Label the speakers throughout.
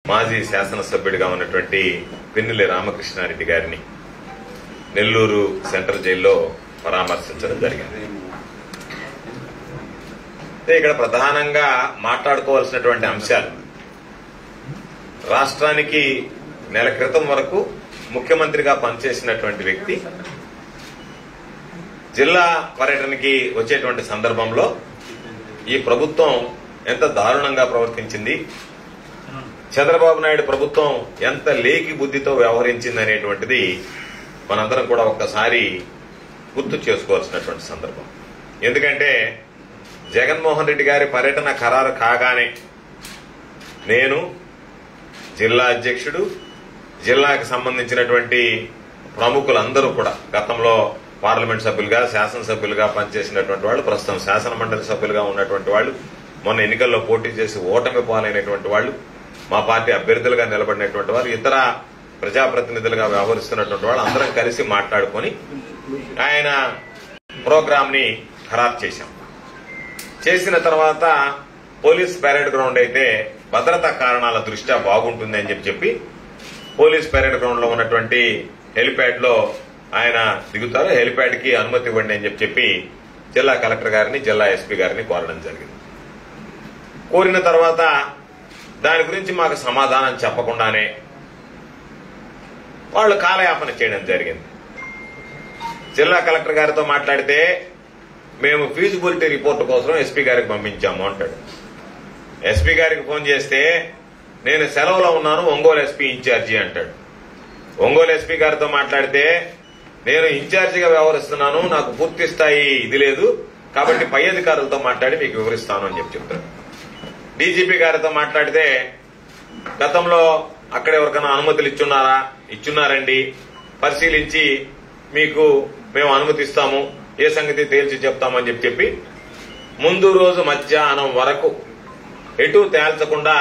Speaker 1: మాజీ శాసనసభ్యుడిగా ఉన్నటువంటి పిన్నెల్లి రామకృష్ణారెడ్డి గారిని నెల్లూరు సెంట్రల్ జైల్లో పరామర్శించడం జరిగింది. ఇక్కడ ప్రధానంగా మాట్లాడుకోవాల్సినటువంటి అంశాలు, రాష్ట్రానికి నెల క్రితం వరకు ముఖ్యమంత్రిగా పనిచేసినటువంటి వ్యక్తి జిల్లా పర్యటనకి వచ్చేటువంటి సందర్భంలో ఈ ప్రభుత్వం ఎంత దారుణంగా ప్రవర్తించింది, చంద్రబాబు నాయుడు ప్రభుత్వం ఎంత లేకి బుద్ధితో వ్యవహరించింది అనేటువంటిది మనందరం కూడా ఒక్కసారి గుర్తు చేసుకోవాల్సినటువంటి సందర్భం. ఎందుకంటే జగన్మోహన్ రెడ్డి గారి పర్యటన ఖరారు కాగానే నేను, జిల్లా అధ్యక్షుడు, జిల్లాకు సంబంధించినటువంటి ప్రముఖులందరూ కూడా గతంలో పార్లమెంట్ సభ్యులుగా, శాసనసభ్యులుగా పనిచేసినటువంటి వాళ్ళు, ప్రస్తుతం శాసనమండలి సభ్యులుగా ఉన్నటువంటి వాళ్ళు, మొన్న ఎన్నికల్లో పోటీ చేసి ఓటమి పాలైనటువంటి వాళ్ళు, మా పార్టీ అభ్యర్థులుగా నిలబడినటువంటి వారు, ఇతర ప్రజాప్రతినిధులుగా వ్యవహరిస్తున్నటువంటి వాళ్ళు అందరం కలిసి మాట్లాడుకుని ఆయన ప్రోగ్రామ్ ని ఖరారు చేశాం. చేసిన తర్వాత పోలీస్ పరేడ్ గ్రౌండ్ అయితే భద్రతా కారణాల దృష్ట్యా బాగుంటుంది అని చెప్పి పోలీస్ పరేడ్ గ్రౌండ్ లో ఉన్నటువంటి హెలిప్యాడ్ లో ఆయన దిగుతారు. హెలిప్యాడ్ కి అనుమతి ఇవ్వండి అని చెప్పి జిల్లా కలెక్టర్ గారిని, జిల్లా ఎస్పీ గారిని కోరడం జరిగింది. కోరిన తర్వాత దాని గురించి మాకు సమాధానం చెప్పకుండానే వాళ్ళు కాలయాపన చేయడం జరిగింది. జిల్లా కలెక్టర్ గారితో మాట్లాడితే మేము ఫీజిబిలిటీ రిపోర్ట్ కోసం ఎస్పీ గారికి పంపించాము అంటాడు. ఎస్పీ గారికి ఫోన్ చేస్తే నేను సెలవులో ఉన్నాను, ఒంగోలు ఎస్పీ ఇన్ఛార్జి అంటాడు. ఒంగోలు ఎస్పీ గారితో మాట్లాడితే నేను ఇన్ఛార్జిగా వ్యవహరిస్తున్నాను, నాకు పూర్తి స్థాయి ఇది లేదు కాబట్టి పై అధికారులతో మాట్లాడి మీకు వివరిస్తాను అని చెప్తాడు. డీజీపీ గారితో మాట్లాడితే గతంలో అక్కడ ఎవరికైనా అనుమతులు ఇచ్చున్నారా, ఇచ్చున్నారండి, పరిశీలించి మీకు మేము అనుమతిస్తాము, ఏ సంగతి తేల్చి చెప్తామని చెప్పి ముందు రోజు మధ్యాహ్నం వరకు ఎటు తేల్చకుండా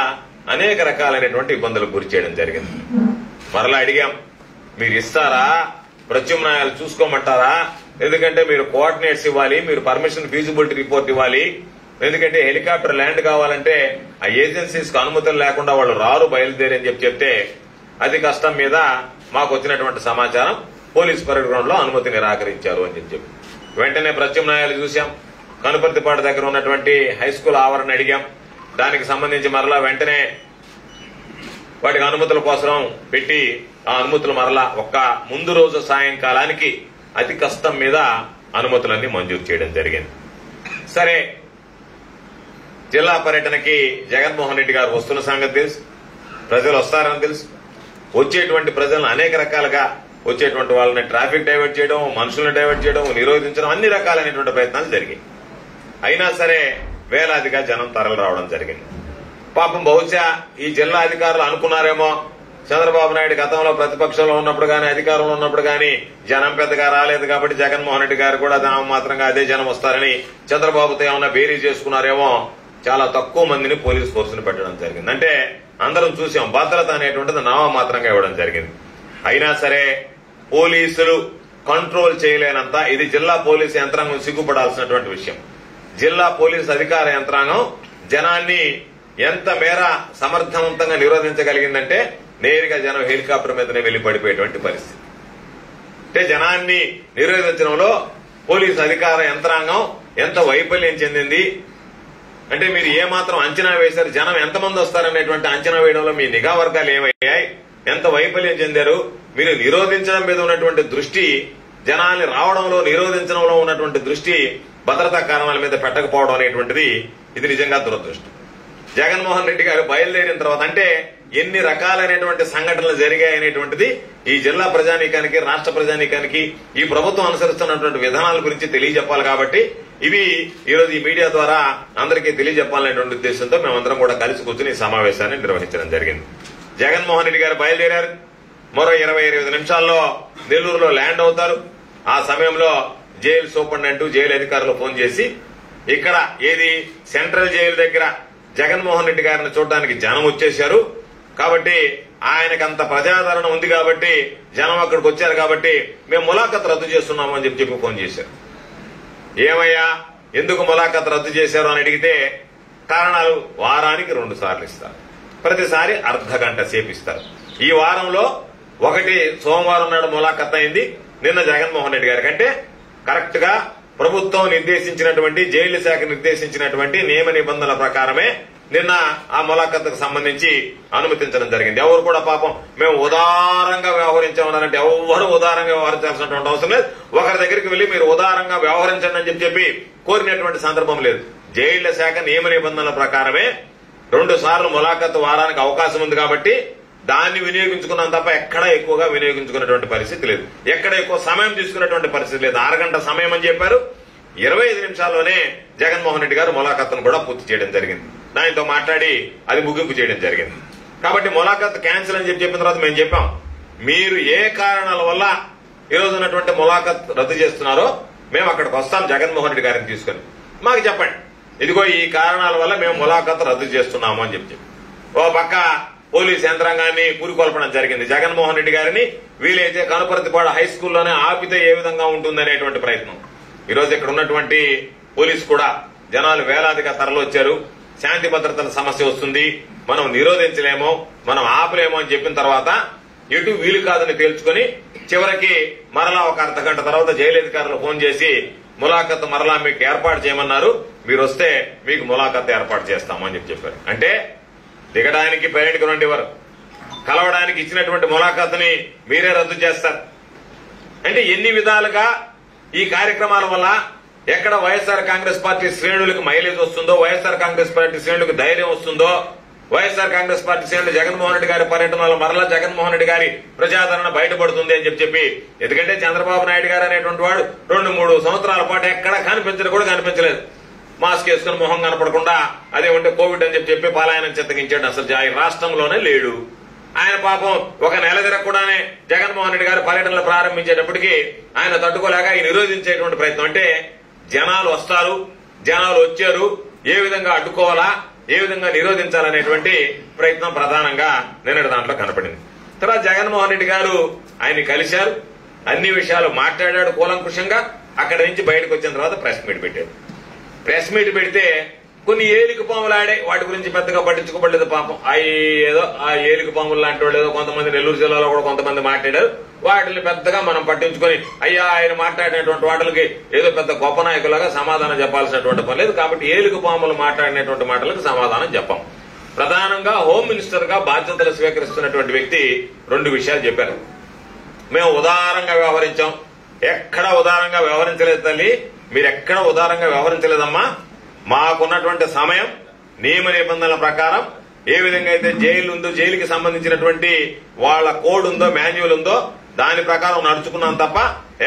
Speaker 1: అనేక రకాలైనటువంటి ఇబ్బందులకు గురి చేయడం జరిగింది. మరలా అడిగాం, మీరు ఇస్తారా, ప్రత్యామ్నాయాలు చూసుకోమంటారా, ఎందుకంటే మీరు కోఆర్డినేట్స్ ఇవ్వాలి, మీరు పర్మిషన్ ఫీజిబిలిటీ రిపోర్ట్ ఇవ్వాలి, ఎందుకంటే హెలికాప్టర్ ల్యాండ్ కావాలంటే ఆ ఏజెన్సీస్ కు అనుమతులు లేకుండా వాళ్ళు రారు బయలుదేరి అని చెప్తే అతి కష్టం మీద మాకు వచ్చినటువంటి సమాచారం పోలీస్ పరేడ్ గ్రౌండ్ లో అనుమతి నిరాకరించారు అని చెప్పి వెంటనే ప్రత్యామ్నాయాలు చూశాం. కనుపర్తిపాడు దగ్గర ఉన్నటువంటి హై స్కూల్ ఆవరణ అడిగాం, దానికి సంబంధించి మరలా వెంటనే వాటికి అనుమతుల కోసం పెట్టి ఆ అనుమతులు మరలా ఒక్క ముందు రోజు సాయంకాలానికి అతి కష్టం మీద అనుమతులన్నీ మంజూరు చేయడం జరిగింది. సరే, జిల్లా పర్యటనకి జగన్మోహన్ రెడ్డి గారు వస్తున్న సంగతి తెలుసు, ప్రజలు వస్తారని తెలుసు. వచ్చేటువంటి ప్రజలను అనేక రకాలుగా వచ్చేటువంటి వాళ్ళని ట్రాఫిక్ డైవర్ట్ చేయడం, మనుషులను డైవర్ట్ చేయడం, నిరోధించడం, అన్ని రకాలైనటువంటి ప్రయత్నాలు జరిగాయి. అయినా సరే వేలాదిగా జనం తరలి రావడం జరిగింది. పాపం బహుశా ఈ జిల్లా అధికారులు అనుకున్నారేమో చంద్రబాబు నాయుడు గతంలో ప్రతిపక్షంలో ఉన్నప్పుడు గానీ, అధికారంలో ఉన్నప్పుడు గానీ జనం పెద్దగా రాలేదు కాబట్టి జగన్మోహన్ రెడ్డి గారు కూడా మాత్రంగా అదే జనం వస్తారని చంద్రబాబుతో ఏమన్నా బేరీ చేసుకున్నారేమో, చాలా తక్కువ మందిని పోలీస్ ఫోర్సును పెట్టడం జరిగింది. అంటే అందరం చూసాం, భద్రత అనేటువంటిది నామమాత్రంగా ఇవ్వడం జరిగింది. అయినా సరే పోలీసులు కంట్రోల్ చేయలేనంత ఇది జిల్లా పోలీసు యంత్రాంగం సిగ్గుపడాల్సినటువంటి విషయం. జిల్లా పోలీసు అధికార యంత్రాంగం జనాన్ని ఎంత మేర సమర్థవంతంగా నిరోధించగలిగిందంటే నేరుగా జనం హెలికాప్టర్ మీదనే వెళ్లి పడిపోయేటువంటి పరిస్థితి. అంటే జనాన్ని నిరోధించడంలో పోలీసు అధికార యంత్రాంగం ఎంత వైఫల్యం చెందింది అంటే మీరు ఏమాత్రం అంచనా వేశారు, జనం ఎంతమంది వస్తారనేటువంటి అంచనా వేయడంలో మీ నిఘా వర్గాలు ఏమయ్యాయి, ఎంత వైఫల్యం చెందారు, మీరు నిరోధించడం మీద ఉన్నటువంటి దృష్టి, జనాన్ని రావడంలో నిరోధించడంలో ఉన్నటువంటి దృష్టి భద్రతా కారణాల మీద పెట్టకపోవడం అనేటువంటిది ఇది నిజంగా దురదృష్టం. జగన్మోహన్ రెడ్డి గారు బయలుదేరిన తర్వాత అంటే ఎన్ని రకాలైనటువంటి సంఘటనలు జరిగాయనేటువంటిది ఈ జిల్లా ప్రజానీకానికి, రాష్ట్ర ప్రజానీకానికి ఈ ప్రభుత్వం అనుసరిస్తున్నటువంటి విధానాల గురించి తెలియజెప్పాలి కాబట్టి ఇవి ఈరోజు ఈ మీడియా ద్వారా అందరికీ తెలియజెప్పాలనేటువంటి ఉద్దేశంతో మేమందరం కూడా కలిసి కూర్చుని ఈ సమావేశాన్ని నిర్వహించడం జరిగింది. జగన్మోహన్ రెడ్డి గారు బయలుదేరారు. మరో 20-25 నిమిషాల్లో నెల్లూరులో ల్యాండ్ అవుతారు. ఆ సమయంలో జైలు సూపరింటెండెంట్, జైలు అధికారులు ఫోన్ చేసి ఇక్కడ ఏది సెంట్రల్ జైలు దగ్గర జగన్మోహన్ రెడ్డి గారిని చూడడానికి జనం వచ్చేశారు కాబట్టి ఆయనకంత ప్రజాదరణ ఉంది కాబట్టి జనం అక్కడికి వచ్చారు కాబట్టి మేము ములాఖత్ రద్దు చేస్తున్నాము అని చెప్పి ఫోన్ చేశారు. ఏమయ్యా ఎందుకు ములాఖత్ రద్దు చేశారు అని అడిగితే కారణాలు వారానికి 2 సార్లు ఇస్తారు. ప్రతిసారి అర్ధగంట సేపు ఇస్తారు. ఈ వారంలో ఒకటి సోమవారం నాడు ములాఖత్ అయింది. నిన్న జగన్మోహన్ రెడ్డి గారి కంటే కరెక్ట్ గా ప్రభుత్వం నిర్దేశించినటువంటి జైలు శాఖ నిర్దేశించినటువంటి నియమ నిబంధనల ప్రకారమే నిన్న ఆ ములాఖత్కు సంబంధించి అనుమతించడం జరిగింది. ఎవరు కూడా పాపం మేము ఉదారంగా వ్యవహరించామన్నారంటే ఎవరు ఉదారంగా వ్యవహరించాల్సినటువంటి అవసరం లేదు. ఒకరి దగ్గరికి వెళ్లి మీరు ఉదారంగా వ్యవహరించండి అని చెప్పి కోరినటువంటి సందర్భం లేదు. జైళ్ల శాఖ నియమ నిబంధనల ప్రకారమే 2 సార్లు ములాఖత్ వారానికి అవకాశం ఉంది కాబట్టి దాన్ని వినియోగించుకున్నాం తప్ప ఎక్కడ ఎక్కువగా వినియోగించుకున్నటువంటి పరిస్థితి లేదు. ఎక్కడ ఎక్కువ సమయం తీసుకున్నటువంటి పరిస్థితి లేదు. 6 గంటల సమయం అని చెప్పారు. 25 నిమిషాల్లోనే జగన్మోహన్ రెడ్డి గారు ములాఖత్ను కూడా పూర్తి చేయడం జరిగింది. దానితో మాట్లాడి అది ముగింపు చేయడం జరిగింది. కాబట్టి ములాఖత్ క్యాన్సిల్ అని చెప్పిన తర్వాత మేము చెప్పాం, మీరు ఏ కారణాల వల్ల ఈ రోజు ఉన్నటువంటి ములాఖత్ రద్దు చేస్తున్నారో మేము అక్కడికి వస్తాం జగన్మోహన్ రెడ్డి గారిని తీసుకుని మాకు చెప్పండి. ఇదిగో ఈ కారణాల వల్ల మేము ములాఖత్ రద్దు చేస్తున్నాము అని చెప్పి ఓ పక్క పోలీస్ యంత్రాంగాన్ని కూరుకొల్పడం జరిగింది. జగన్మోహన్ రెడ్డి గారిని వీలైతే కనుపర్తిపాడు హై స్కూల్లోనే ఆపితే ఏ విధంగా ఉంటుందనేటువంటి ప్రయత్నం. ఈ రోజు ఇక్కడ ఉన్నటువంటి పోలీసు కూడా జనాలు వేలాదిగా తరలొచ్చారు. శాంతి భద్రతల సమస్య వస్తుంది, మనం నిరోధించలేమో, మనం ఆపలేమో అని చెప్పిన తర్వాత ఎటు వీలు కాదని తేల్చుకుని చివరికి మరలా ఒక అర్ధగంట తర్వాత జైలు అధికారులు ఫోన్ చేసి ములాఖత్ మరలా మీకు ఏర్పాటు చేయమన్నారు, మీరు వస్తే మీకు ములాఖత్ ఏర్పాటు చేస్తాము అని చెప్పారు. అంటే దిగడానికి పర్యటకు రండి వారు కలవడానికి ఇచ్చినటువంటి ములాఖత్ని మీరే రద్దు చేస్తారు అంటే ఎన్ని విధాలుగా ఈ కార్యక్రమాల వల్ల ఎక్కడ వైఎస్ఆర్ కాంగ్రెస్ పార్టీ శ్రేణులకు మైలేజ్ వస్తుందో, వైఎస్ఆర్ కాంగ్రెస్ పార్టీ శ్రేణులకు ధైర్యం వస్తుందో, వైఎస్ఆర్ కాంగ్రెస్ పార్టీ శ్రేణులు జగన్మోహన్ రెడ్డి గారి పర్యటన వల్ల మరలా జగన్మోహన్ రెడ్డి గారి ప్రజాదరణ బయటపడుతుంది అని చెప్పి ఎందుకంటే చంద్రబాబు నాయుడు గారు అనేటువంటి వాడు 2-3 సంవత్సరాల పాటు ఎక్కడ కనిపించడం కూడా కనిపించలేదు. మాస్క్ వేసుకుని మొహం కనపడకుండా అదేమంటే కోవిడ్ అని చెప్పి పలాయనం చెత్తగించాడు. అసలు రాష్ట్రంలోనే లేడు ఆయన. పాపం ఒక నెల తిరగకుండానే జగన్మోహన్ రెడ్డి గారు పర్యటనలు ప్రారంభించేటప్పటికి ఆయన తట్టుకోలేక ఈ నిరోధించేటువంటి ప్రయత్నం. అంటే జనాలు వస్తారు, జనాలు వచ్చారు, ఏ విధంగా అడ్డుకోవాలా, ఏ విధంగా నిరోధించాలనేటువంటి ప్రయత్నం ప్రధానంగా నిన్నటి దాంట్లో కనపడింది. తర్వాత జగన్మోహన్ రెడ్డి గారు ఆయన్ని కలిశారు, అన్ని విషయాలు మాట్లాడాడు కూలంకుషంగా. అక్కడి నుంచి బయటకు వచ్చిన తర్వాత ప్రెస్ మీట్ పెట్టారు. ప్రెస్ మీట్ పెడితే కొన్ని ఏలిక పాములు ఆడాయి, వాటి గురించి పెద్దగా పట్టించుకోబడలేదు. పాపం ఏదో ఆ ఏలిక పాములు లాంటి వాళ్ళు ఏదో కొంతమంది నెల్లూరు జిల్లాలో కూడా కొంతమంది మాట్లాడారు. వాటిని పెద్దగా మనం పట్టించుకొని అయ్యా ఆయన మాట్లాడినటువంటి వాటికి ఏదో పెద్ద గొప్ప నాయకులాగా సమాధానం చెప్పాల్సినటువంటి పని లేదు. కాబట్టి ఏలిక పాములు మాట్లాడినటువంటి మాటలకు సమాధానం చెప్పాం. ప్రధానంగా హోమ్ మినిస్టర్ గా బాధ్యతలు స్వీకరిస్తున్నటువంటి వ్యక్తి 2 విషయాలు చెప్పారు. మేము ఉదారంగా వ్యవహరించాం. ఎక్కడ ఉదారంగా వ్యవహరించలేదు తల్లి, మీరెక్కడ ఉదారంగా వ్యవహరించలేదమ్మా. మాకున్నటువంటి సమయం నియమ నిబంధనల ప్రకారం ఏ విధంగా అయితే జైలు ఉందో, జైలుకి సంబంధించినటువంటి వాళ్ళ కోడ్ ఉందో, మాన్యువల్ ఉందో దాని ప్రకారం నడుచుకున్నాం తప్ప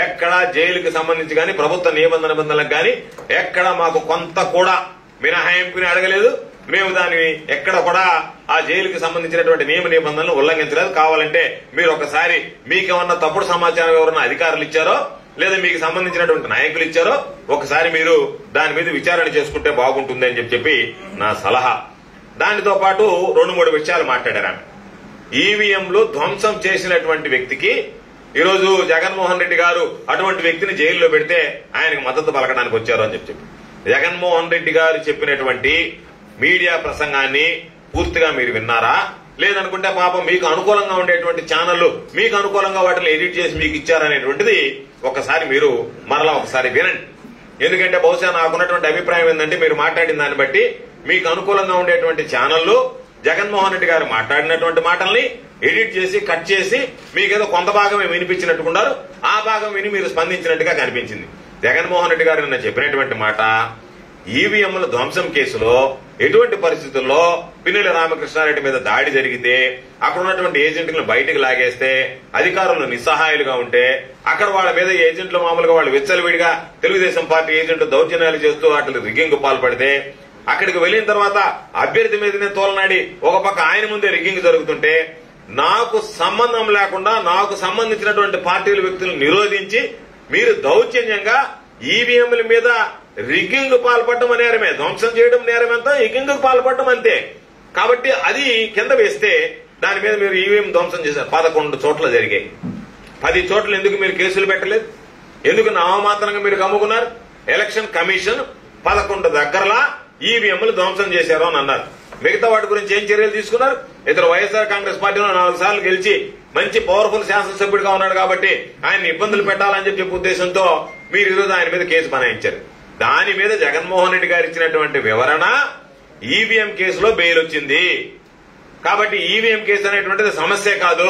Speaker 1: ఎక్కడ జైలుకి సంబంధించి గాని ప్రభుత్వ నియమ నిబంధనలకు గాని ఎక్కడ మాకు కొంత కూడా మినహాయింపుని అడగలేదు. మేము దాన్ని ఎక్కడ కూడా ఆ జైలుకి సంబంధించినటువంటి నియమ నిబంధనలు ఉల్లంఘించలేదు. కావాలంటే మీరు ఒకసారి మీకేమన్నా తప్పుడు సమాచారం ఎవరన్నా అధికారులు ఇచ్చారో లేదా మీకు సంబంధించినటువంటి నాయకులు ఇచ్చారో ఒకసారి మీరు దాని మీద విచారణ చేసుకుంటే బాగుంటుంది అని చెప్పి నా సలహా. దానితో పాటు 2-3 విషయాలు మాట్లాడారు ఆమె. ఈవీఎంలు ధ్వంసం చేసినటువంటి వ్యక్తికి ఈరోజు జగన్మోహన్ రెడ్డి గారు అటువంటి వ్యక్తిని జైల్లో పెడితే ఆయనకు మద్దతు పలకడానికి వచ్చారు అని చెప్పి జగన్మోహన్ రెడ్డి గారు చెప్పినటువంటి మీడియా ప్రసంగాన్ని పూర్తిగా మీరు విన్నారా? లేదనుకుంటే పాపం మీకు అనుకూలంగా ఉండేటువంటి ఛానళ్లు మీకు అనుకూలంగా వాటిని ఎడిట్ చేసి మీకు ఇచ్చారనేటువంటిది ఒకసారి మీరు మరలా ఒకసారి వినండి. ఎందుకంటే బహుశా నాకున్నటువంటి అభిప్రాయం ఏంటంటే మీరు మాట్లాడిన దాన్ని బట్టి మీకు అనుకూలంగా ఉండేటువంటి ఛానళ్లు జగన్మోహన్ రెడ్డి గారు మాట్లాడినటువంటి మాటల్ని ఎడిట్ చేసి కట్ చేసి మీకేదో కొంత భాగమే వినిపించినట్టుకున్నారు. ఆ భాగం విని మీరు స్పందించినట్టుగా కనిపించింది. జగన్మోహన్ రెడ్డి గారు నిన్న చెప్పినటువంటి మాట, ఈవీఎంల ధ్వంసం కేసులో ఎటువంటి పరిస్థితుల్లో పిన్నెల్లి రామకృష్ణారెడ్డి మీద దాడి జరిగితే అక్కడ ఉన్నటువంటి ఏజెంట్లను బయటకు లాగేస్తే అధికారులు నిస్సహాయాలుగా ఉంటే అక్కడ వాళ్ళ మీద ఏజెంట్లు మామూలుగా వాళ్ళు విచ్చలవిడిగా తెలుగుదేశం పార్టీ ఏజెంట్లు దౌర్జన్యాలు చేస్తూ వాటిని రిగ్గింగ్ పాల్పడితే అక్కడికి వెళ్లిన తర్వాత అభ్యర్థి మీదనే తోలనాడి ఒక పక్క ఆయన ముందే రిగ్గింగ్ జరుగుతుంటే నాకు సంబంధం లేకుండా నాకు సంబంధించినటువంటి పార్టీల వ్యక్తులను నిరోధించి మీరు దౌర్జన్యంగా ఈవీఎంల మీద రిగ్గింగ్ పాల్పడడం నేరమే, ధ్వంసం చేయడం నేరమెంతో రిగ్గింగ్ పాల్పడడం అంతే. కాబట్టి అది కింద వేస్తే దాని మీద మీరు ఈవీఎం ధ్వంసం చేశారు. 11 చోట్ల జరిగాయి. 10 చోట్ల ఎందుకు మీరు కేసులు పెట్టలేదు? ఎందుకు నామమాత్రంగా మీరు కమ్ముకున్నారు? ఎలక్షన్ కమిషన్ 11 దగ్గరలా ఈవీఎంలు ధ్వంసం చేశారు అని అన్నారు. మిగతా వాటి గురించి ఏం చర్యలు తీసుకున్నారు? ఇతరు వైఎస్ఆర్ కాంగ్రెస్ పార్టీలో 4 సార్లు గెలిచి మంచి పవర్ఫుల్ శాసనసభ్యుడిగా ఉన్నాడు కాబట్టి ఆయన ఇబ్బందులు పెట్టాలని చెప్పే ఉద్దేశంతో మీరు ఈరోజు ఆయన మీద కేసు బనాయించారు. దాని మీద జగన్మోహన్ రెడ్డి గారు ఇచ్చినటువంటి వివరణ ఈవీఎం కేసులో బెయిల్ వచ్చింది కాబట్టి ఈవీఎం కేసు అనేటువంటిది సమస్య కాదు.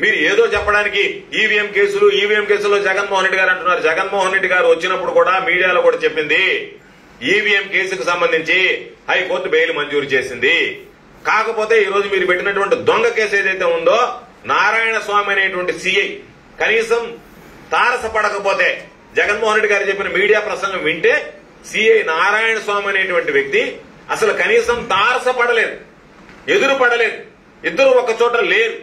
Speaker 1: మీరు ఏదో చెప్పడానికి ఈవీఎం కేసులో జగన్మోహన్ రెడ్డి గారు అంటున్నారు. జగన్మోహన్ రెడ్డి గారు వచ్చినప్పుడు కూడా మీడియాలో కూడా చెప్పింది ఈవీఎం కేసుకు సంబంధించి హైకోర్టు బెయిల్ మంజూరు చేసింది. కాకపోతే ఈ రోజు మీరు పెట్టినటువంటి దొంగ కేసు ఏదైతే ఉందో నారాయణ స్వామి అనేటువంటి సిఐ కనీసం తారసపడకపోతే జగన్మోహన్ రెడ్డి గారు చెప్పిన మీడియా ప్రసంగం వింటే సిఐ నారాయణ స్వామి అనేటువంటి వ్యక్తి అసలు కనీసం తారసపడలేదు, ఎదురు పడలేదు, ఇద్దరు ఒక చోట లేరు.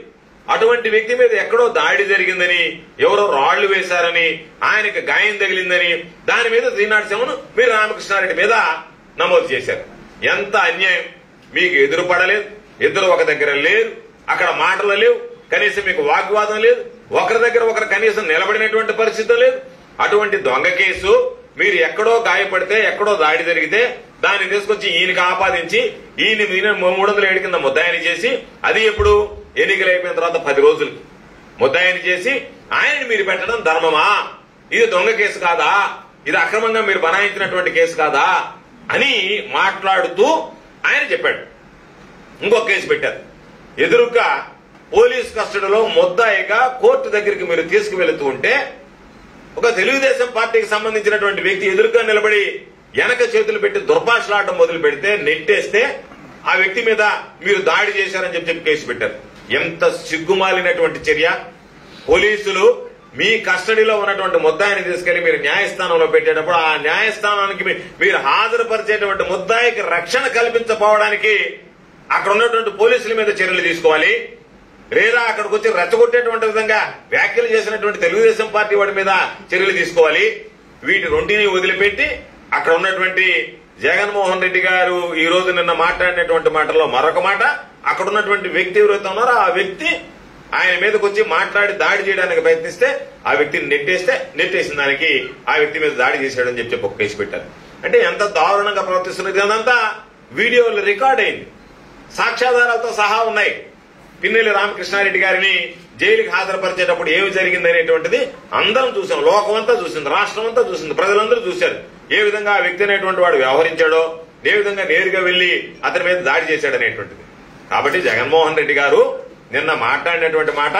Speaker 1: అటువంటి వ్యక్తి మీద ఎక్కడో దాడి జరిగిందని, ఎవరో రాళ్లు వేశారని, ఆయనకి గాయం తగిలిందని దాని మీద 307 మీరు రామకృష్ణారెడ్డి మీద నమోదు చేశారు. ఎంత అన్యాయం! మీకు ఎదురు పడలేదు, ఇద్దరు ఒక దగ్గర లేరు, అక్కడ మాటలు లేవు, కనీసం మీకు వాగ్వాదం లేదు, ఒకరి దగ్గర ఒకరు కనీసం నిలబడినటువంటి పరిస్థితి లేదు. అటువంటి దొంగ కేసు మీరు ఎక్కడో గాయపడితే, ఎక్కడో దాడి జరిగితే దాన్ని తీసుకొచ్చి ఈయనకి ఆపాదించి ఈయన 307 కింద ముద్దాయిని చేసి, అది ఎప్పుడు ఎన్నికలు అయిపోయిన తర్వాత 10 రోజులు ముద్దాయిని చేసి ఆయన్ని మీరు పెట్టడం ధర్మమా? ఇది దొంగ కేసు కాదా? ఇది అక్రమంగా మీరు బనాయించినటువంటి కేసు కాదా అని మాట్లాడుతూ ఆయన చెప్పాడు. ఇంకొక కేసు పెట్టారు. ఎదురుగా పోలీస్ కస్టడీలో ముద్దాయిగా కోర్టు దగ్గరికి మీరు తీసుకువెళుతూ ఉంటే ఒక తెలుగుదేశం పార్టీకి సంబంధించినటువంటి వ్యక్తి ఎదురుగా నిలబడి వెనక చేతులు పెట్టి దుర్భాషలాడడం మొదలు పెడితే, నెట్టేస్తే ఆ వ్యక్తి మీద మీరు దాడి చేశారని చెప్పి కేసు పెట్టారు. ఎంత సిగ్గుమాలినటువంటి చర్య! పోలీసులు మీ కస్టడీలో ఉన్నటువంటి ముద్దాయిని తీసుకెళ్లి మీరు న్యాయస్థానంలో పెట్టేటప్పుడు ఆ న్యాయస్థానానికి మీరు హాజరుపరిచేటువంటి ముద్దాయికి రక్షణ కల్పించకపోవడానికి అక్కడ ఉన్నటువంటి పోలీసుల మీద చర్యలు తీసుకోవాలి. లేదా అక్కడికి వచ్చి రెచ్చగొట్టేటువంటి విధంగా వ్యాఖ్యలు చేసినటువంటి తెలుగుదేశం పార్టీ వాడి మీద చర్యలు తీసుకోవాలి. వీటి రెంటిని వదిలిపెట్టి అక్కడ ఉన్నటువంటి జగన్మోహన్ రెడ్డి గారు ఈ రోజు నిన్న మాట్లాడినటువంటి మాటల్లో మరొక మాట, అక్కడ ఉన్నటువంటి వ్యక్తి ఎవరైతే ఉన్నారో ఆ వ్యక్తి ఆయన మీదకి వచ్చి మాట్లాడి దాడి చేయడానికి ప్రయత్నిస్తే ఆ వ్యక్తిని నెట్టేసిన దానికి ఆ వ్యక్తి మీద దాడి చేశాడని చెప్పి ఒక కేసు పెట్టారు. అంటే ఎంత దారుణంగా ప్రవర్తిస్తున్నది. అదంతా వీడియోలు రికార్డ్ అయింది, సాక్ష్యాధారాలతో సహా ఉన్నాయి. పిన్నెల్లి రామకృష్ణారెడ్డి గారిని జైలుకి హాజరుపరిచేటప్పుడు ఏమి జరిగింది అనేటువంటిది అందరం చూసాం, లోకమంతా చూసింది, రాష్ట్రం అంతా చూసింది, ప్రజలందరూ చూశారు. ఏ విధంగా ఆ వ్యక్తి అనేటువంటి వాడు వ్యవహరించాడో, ఏ విధంగా నేరుగా వెళ్లి అతని మీద దాడి చేశాడనేటువంటిది. కాబట్టి జగన్మోహన్ రెడ్డి గారు నిన్న మాట్లాడినటువంటి మాట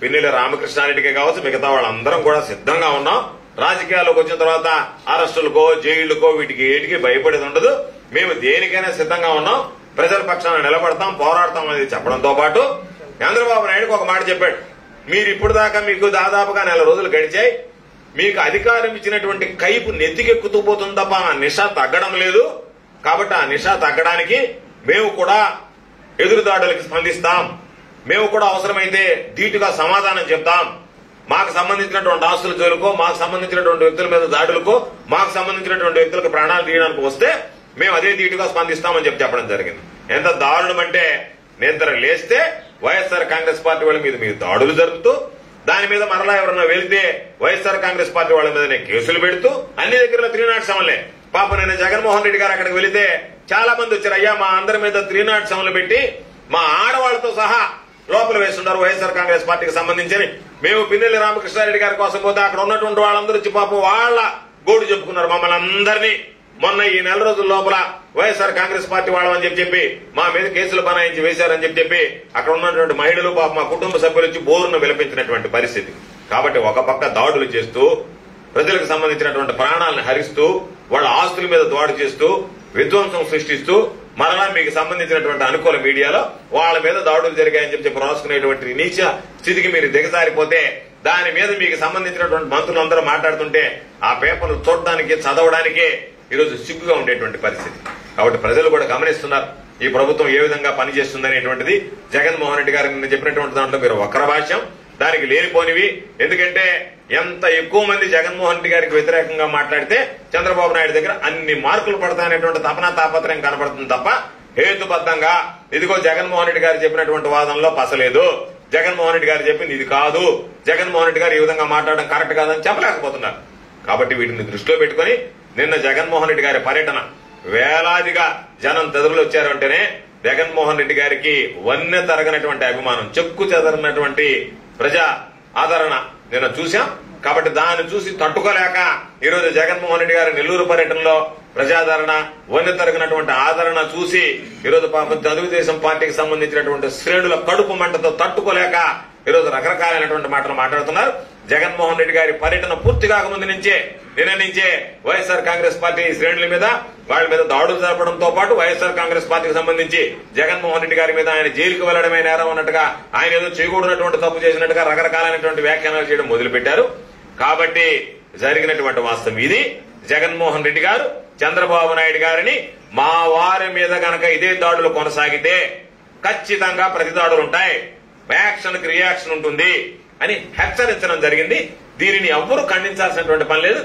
Speaker 1: పిన్నెల్లి రామకృష్ణారెడ్డికే కావచ్చు, మిగతా వాళ్ళందరం కూడా సిద్ధంగా ఉన్నాం. రాజకీయాల్లోకి వచ్చిన తర్వాత అరెస్టులకో జైళ్లకో వీటికి ఏటికి భయపడేది ఉండదు. మేము దేనికైనా సిద్ధంగా ఉన్నాం, ప్రజల పక్షాన నిలబడతాం, పోరాడతాం అనేది చెప్పడంతో పాటు చంద్రబాబు నాయుడుకు ఒక మాట చెప్పాడు. మీరు ఇప్పుడు దాకా మీకు దాదాపుగా 4 రోజులు గడిచాయి, మీకు అధికారం ఇచ్చినటువంటి కైపు నెత్తికెక్కుతూ పోతుంది తప్ప ఆ నిష తగ్గడం లేదు. కాబట్టి ఆ నిష తగ్గడానికి మేము కూడా ఎదురుదాడులకి స్పందిస్తాం, మేము కూడా అవసరమైతే ధీటుగా సమాధానం చెప్తాం. మాకు సంబంధించినటువంటి ఆస్తుల జోలుకో, మాకు సంబంధించినటువంటి వ్యక్తుల మీద దాడులకో, మాకు సంబంధించినటువంటి వ్యక్తులకు ప్రాణాలు తీయడానికి వస్తే మేము అదే ధీటుగా స్పందిస్తామని చెప్పడం జరిగింది. ఎంత దారుణం అంటే నిద్ర లేస్తే వైఎస్ఆర్ కాంగ్రెస్ పార్టీ వాళ్ళ మీద మీరు దాడులు జరుపుతూ, దాని మీద మరలా ఎవరన్నా వెళితే వైఎస్ఆర్ కాంగ్రెస్ పార్టీ వాళ్ళ మీదనే కేసులు పెడుతూ, అన్ని దగ్గర 307లే. పాప నేను జగన్మోహన్ రెడ్డి గారు అక్కడికి వెళితే చాలా మంది వచ్చారు, అయ్యా మా అందరి మీద 307లు పెట్టి మా ఆడవాళ్లతో సహా లోపల వేస్తున్నారు వైఎస్ఆర్ కాంగ్రెస్ పార్టీకి సంబంధించి. మేము పిన్నెల్లి రామకృష్ణారెడ్డి గారి కోసం పోతే అక్కడ ఉన్నటువంటి వాళ్ళందరూ వచ్చి పాపం వాళ్ళ గోడు చెప్పుకున్నారు మమ్మల్ని అందరినీ. మొన్న ఈ 4 రోజుల లోపల వైఎస్ఆర్ కాంగ్రెస్ పార్టీ వాళ్ళని చెప్పి మా మీద కేసులు బనాయించి వేశారని చెప్పి అక్కడ ఉన్నటువంటి మహిళలు పాప మా కుటుంబ సభ్యులు వచ్చి బోరును విలపించినటువంటి పరిస్థితి. కాబట్టి ఒక పక్క దాడులు చేస్తూ, ప్రజలకు సంబంధించినటువంటి ప్రాణాలను హరిస్తూ, వాళ్ళ ఆస్తుల మీద దాడి చేస్తూ, విధ్వంసం సృష్టిస్తూ, మరలా మీకు సంబంధించినటువంటి అనుకూల మీడియాలో వాళ్ళ మీద దాడులు జరిగాయని చెప్పి రాసుకునేటువంటి నీచ స్థితికి మీరు దిగజారిపోతే, దాని మీద మీకు సంబంధించినటువంటి మంత్రులందరూ మాట్లాడుతుంటే ఆ పేపర్లు చూడడానికి, చదవడానికే ఈరోజు సిగ్గుగా ఉండేటువంటి పరిస్థితి. కాబట్టి ప్రజలు కూడా గమనిస్తున్నారు ఈ ప్రభుత్వం ఏ విధంగా పనిచేస్తుంది అనేటువంటిది. జగన్మోహన్ రెడ్డి గారు నిన్న చెప్పినటువంటి దాంట్లో మీరు వక్ర భాష్యం, దానికి లేనిపోనివి. ఎందుకంటే ఎంత ఎక్కువ మంది జగన్మోహన్ రెడ్డి గారికి వ్యతిరేకంగా మాట్లాడితే చంద్రబాబు నాయుడు దగ్గర అన్ని మార్కులు పడతాయనేటువంటి తపనా తాపత్రయం కనబడుతుంది తప్ప హేతుబద్ధంగా ఇదిగో జగన్మోహన్ రెడ్డి గారు చెప్పినటువంటి వాదనలో పసలేదు, జగన్మోహన్ రెడ్డి గారు చెప్పింది ఇది కాదు, జగన్మోహన్ రెడ్డి గారు ఈ విధంగా మాట్లాడడం కరెక్ట్ కాదని చెప్పలేకపోతున్నారు. కాబట్టి వీటిని దృష్టిలో పెట్టుకుని నిన్న జగన్మోహన్ రెడ్డి గారి పర్యటన, వేలాదిగా జనం తదురులు వచ్చారంటేనే జగన్మోహన్ రెడ్డి గారికి వన్నె తరగనటువంటి అభిమానం, చెక్కు చెదరినటువంటి ప్రజా ఆదరణ నిన్న చూశాం. కాబట్టి దాన్ని చూసి తట్టుకోలేక ఈరోజు జగన్మోహన్ రెడ్డి గారి నెల్లూరు పర్యటనలో ప్రజాదరణ, వన్నె తరగినటువంటి ఆదరణ చూసి ఈరోజు పాపం తెలుగుదేశం పార్టీకి సంబంధించినటువంటి శ్రేణుల కడుపు మంటతో తట్టుకోలేక ఈరోజు రకరకాలైనటువంటి మాటలు మాట్లాడుతున్నారు. జగన్మోహన్ రెడ్డి గారి పర్యటన పూర్తి కాకముందు నిన్నే వైఎస్ఆర్ కాంగ్రెస్ పార్టీ శ్రేణుల మీద వాళ్ళ మీద దాడులు జరపడంతో పాటు వైఎస్ఆర్ కాంగ్రెస్ పార్టీకి సంబంధించి జగన్మోహన్ రెడ్డి గారి మీద ఆయన జైలుకు వెళ్లడమే నేరం అన్నట్టుగా, ఆయన ఏదో చేయకూడనటువంటి తప్పు చేసినట్టుగా రకరకాలైనటువంటి వ్యాఖ్యానాలు చేయడం మొదలుపెట్టారు. కాబట్టి జరిగినటువంటి వాస్తవం ఇది. జగన్మోహన్ రెడ్డి గారు చంద్రబాబు నాయుడు గారిని మా వారి మీద గనక ఇదే దాడులు కొనసాగితే ఖచ్చితంగా ప్రతి దాడులుంటాయి, యాక్షన్ కి రియాక్షన్ ఉంటుంది అని హెచ్చరించడం జరిగింది. దీనిని ఎవ్వరూ ఖండించాల్సినటువంటి పని లేదు.